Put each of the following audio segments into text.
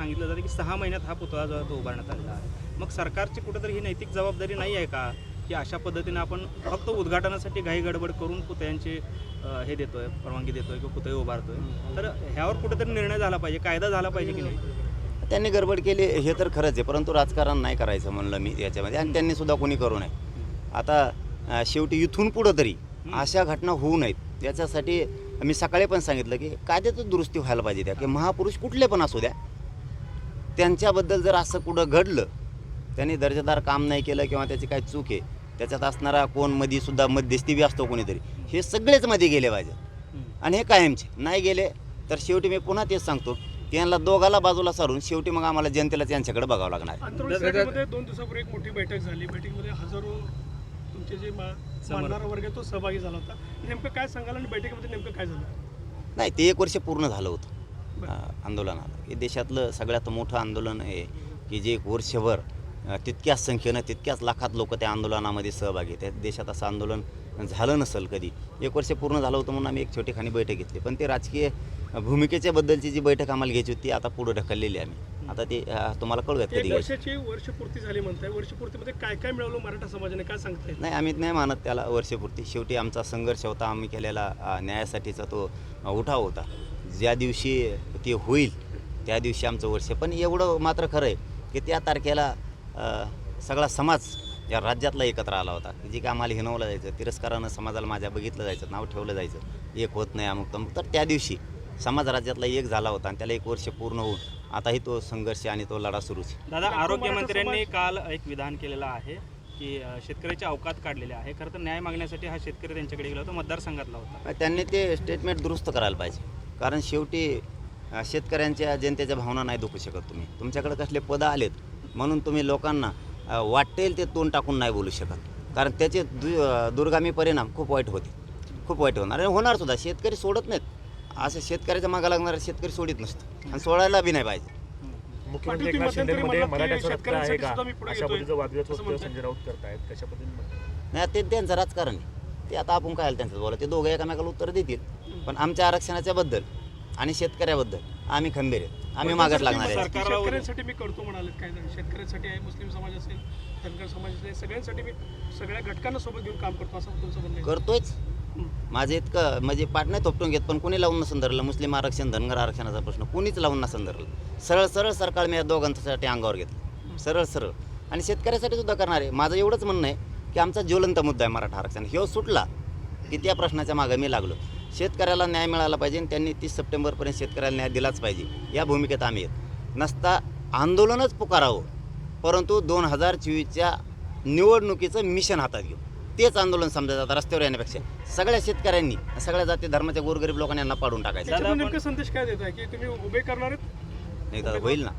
सांगितलं जातं की 6 महिन्यात हा पुतळा जो आहे तो उभारण्यात आलेला आहे. मग सरकारची कुठेतरी ही नैतिक जबाबदारी नाही आहे का की अशा पद्धतीने आपण फक्त उद्घाटनासाठी घाई गडबड करून पुतळ्यांचे हे देतोय, परवानगी देतोय किंवा पुतळे उभारतोय? तर ह्यावर कुठेतरी निर्णय झाला पाहिजे, कायदा झाला पाहिजे की नाही? त्यांनी गडबड केली हे तर खरंच आहे, परंतु राजकारण नाही करायचं म्हणलं मी याच्यामध्ये, आणि त्यांनी सुद्धा कोणी करू नये. आता शेवटी इथून पुढं तरी अशा घटना होऊ नयेत याच्यासाठी मी सकाळी पण सांगितलं की कायद्यातच दुरुस्ती व्हायला पाहिजे त्या, की महापुरुष कुठले पण असू द्या, त्यांच्याबद्दल जर असं कुठं घडलं, त्यांनी दर्जेदार काम नाही केलं किंवा त्याची काही चूक आहे, त्याच्यात असणारा कोण मध्ये सुद्धा मध्यस्थी बी असतो कोणीतरी, हे सगळेच मध्ये गेले पाहिजे. आणि हे कायमचे नाही गेले तर शेवटी मी पुन्हा तेच सांगतो की यांना दोघाला बाजूला सारून शेवटी मग आम्हाला जनतेला त्यांच्याकडे बघावं लागणार आहे. आंतरराष्ट्रीय 2 दिवसापूर्वी एक मोठी बैठक झाली. बैठकीमध्ये हजारो तुमचे जे मानणारा वर्ग आहे तो सहभागी झाला होता. नेमकं काय सांगाल आणि बैठकीमध्ये नेमकं काय झालं? नाही, ते 1 वर्ष पूर्ण झालं होतं आंदोलनाला. हे देशातलं सगळ्यात मोठं आंदोलन आहे की जे 1 वर्षभर तितक्याच संख्येनं तितक्याच लाखात लोक त्या आंदोलनामध्ये सहभागी. त्या देशात असं आंदोलन झालं नसेल कधी. 1 वर्ष पूर्ण झालं होतं म्हणून आम्ही एक छोटीखानी बैठक घेतली, पण ते राजकीय भूमिकेच्या बद्दलची जी बैठक आम्हाला घ्यायची होती ती आता पुढे ढकललेली आहे आम्ही. आता ते तुम्हाला कळूयात कधी घ्यायची. वर्षाची वर्षपूर्ती झाली म्हणताय. वर्षपूर्तीमध्ये काय काय मिळवलं मराठा समाजाने, काय सांगताय? नाही, आम्ही नाही मानत त्याला वर्षपूर्ती. शेवटी आमचा संघर्ष होता, आम्ही केलेला न्यायासाठीचा तो उठाव होता. ज्या दिवशी ते होईल त्या दिवशी आमचं वर्ष. पण एवढं मात्र खरं आहे की त्या तारखेला सगळा समाज या राज्यातला एकत्र आला होता. जे काय आम्हाला हिनवलं जायचं, तिरस्कारानं समाजाला माझ्या बघितलं जायचं, नाव ठेवलं जायचं, एक होत नाही अमुक तमुक, तर त्या दिवशी समाज राज्यातला एक झाला होता आणि त्याला 1 वर्ष पूर्ण होऊन आताही तो संघर्ष आणि तो लढा सुरूच. दादा, आरोग्यमंत्र्यांनी काल एक विधान केलेलं आहे की शेतकऱ्याचे अवकात काढलेले आहे. खरं तर न्याय मागण्यासाठी हा शेतकरी त्यांच्याकडे गेला होता, मतदारसंघातला होता. त्यांनी ते स्टेटमेंट दुरुस्त करायला पाहिजे, कारण शेवटी शेतकऱ्यांच्या जनतेच्या भावना नाही दुखू शकत तुम्ही. तुमच्याकडे कसले पदं आलेत म्हणून तुम्ही लोकांना वाटेल ते तोंड टाकून नाही बोलू शकत, कारण त्याचे दुर्गामी परिणाम खूप वाईट होते, खूप वाईट होणार आणि होणार सुद्धा. शेतकरी सोडत नाहीत, असं शेतकऱ्याच्या मागं लागणारा शेतकरी सोडित नसतं आणि सोडायला बी नाही पाहिजे. मुख्यमंत्री एकनाथ शिंदेमध्ये मराठ्याचा रक्त आहे का अशा पद्धतीचं वादविवाद होतं संजय राऊत करतायत, कशा पद्धतीने? नाही, ते त्यांचं राजकारण आहे, ते आता आपण काय त्यांचं बोला, ते दोघं एकमेकाला उत्तर देतील. पण आमच्या आरक्षणाच्या बद्दल आणि शेतकऱ्याबद्दल आम्ही खंबीर आहेत, आम्ही मागत लागणार आहे. शेतकऱ्यांसाठी मी करतो म्हणाले काय झालं? शेतकऱ्यांसाठी आहे, मुस्लिम समाज असेल, धनगर समाज असेल, सगळ्यांसाठी मी सगळ्या घटकांना सोबत घेऊन काम करतो असं तुमचं म्हणणं आहे? करतोयच. माझे इतकं म्हणजे पाठ नाही थोपटून घेत, पण कोणी लावून नसून धरलं. मुस्लिम आरक्षण, धनगर आरक्षणाचा प्रश्न कोणीच लावून नसून धरलं. सरळ सरळ सरकार मी या दोघांसाठी अंगावर घेतलं, सरळ सरळ. आणि शेतकऱ्यासाठी सुद्धा करणार आहे. माझं एवढंच म्हणणं आहे की आमचा ज्वलंत मुद्दा आहे मराठा आरक्षण. ह्यो सुटला की त्या प्रश्नाच्या मागे मी लागलो. शेतकऱ्याला न्याय मिळाला पाहिजे आणि त्यांनी 30 सप्टेंबरपर्यंत शेतकऱ्याला न्याय दिलाच पाहिजे, या भूमिकेत आम्ही आहेत. नसता आंदोलनच पुकारावं, परंतु 2024च्या निवडणुकीचं मिशन हातात घेऊ, तेच आंदोलन समजायचं. आता रस्त्यावर येण्यापेक्षा सगळ्या शेतकऱ्यांनी, सगळ्या जाती धर्माच्या गोरगरीब लोकांना यांना पाडून टाकायचं. नेमका संदेश काय देत आहे की तुम्ही उभे करणार आहेत? नाही दादा, होईल ना,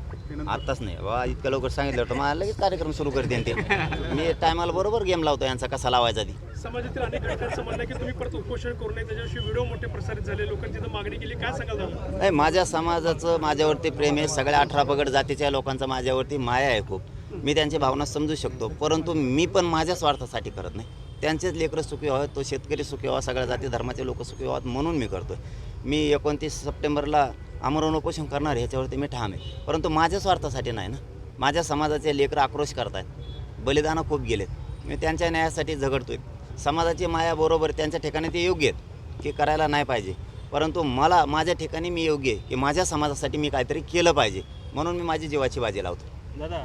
आत्ताच नाही बाबा. इतकं लवकर सांगितलं होतं मला लगेच कार्यक्रम सुरू करते ते. मी टायमाला बरोबर गेम लावतो यांचा कसा लावायचा ती. समाजातील अनेक घटकांचं म्हणणं आहे की तुम्ही परत उपोषण करू नये, त्याच्याविषयी व्हिडिओ मोठे प्रसारित झाले, लोकांची तिथं मागणी केली, काय सांगाल दादा? नाही, माझ्या समाजाचं माझ्यावरती प्रेम आहे. सगळ्या 18 पगड जातीच्या लोकांचं माझ्यावरती माया आहे खूप. मी त्यांची भावना समजू शकतो, परंतु मी पण माझ्या स्वार्थासाठी करत नाही. त्यांचेच लेकरं सुखी व्हावेत, तो शेतकरी सुखी व्हावा, सगळ्या जाती धर्माचे लोक सुखी व्हावेत म्हणून मी करतो आहे. मी 29 सप्टेंबरला आमरण उपोषण करणार ह्याच्यावरती मी ठाम आहे, परंतु माझ्या स्वार्थासाठी नाही ना. माझ्या समाजाचे लेकरं आक्रोश करत आहेत, बलिदानं खूप गेलेत, मी त्यांच्या न्यायासाठी झगडतो आहे. समाजाची माया बरोबर त्यांच्या ठिकाणी ते योग्य आहेत की करायला नाही पाहिजे, परंतु मला माझ्या ठिकाणी मी योग्य आहे की माझ्या समाजासाठी मी काहीतरी केलं पाहिजे, म्हणून मी माझी जीवाची बाजी लावतो. दादा,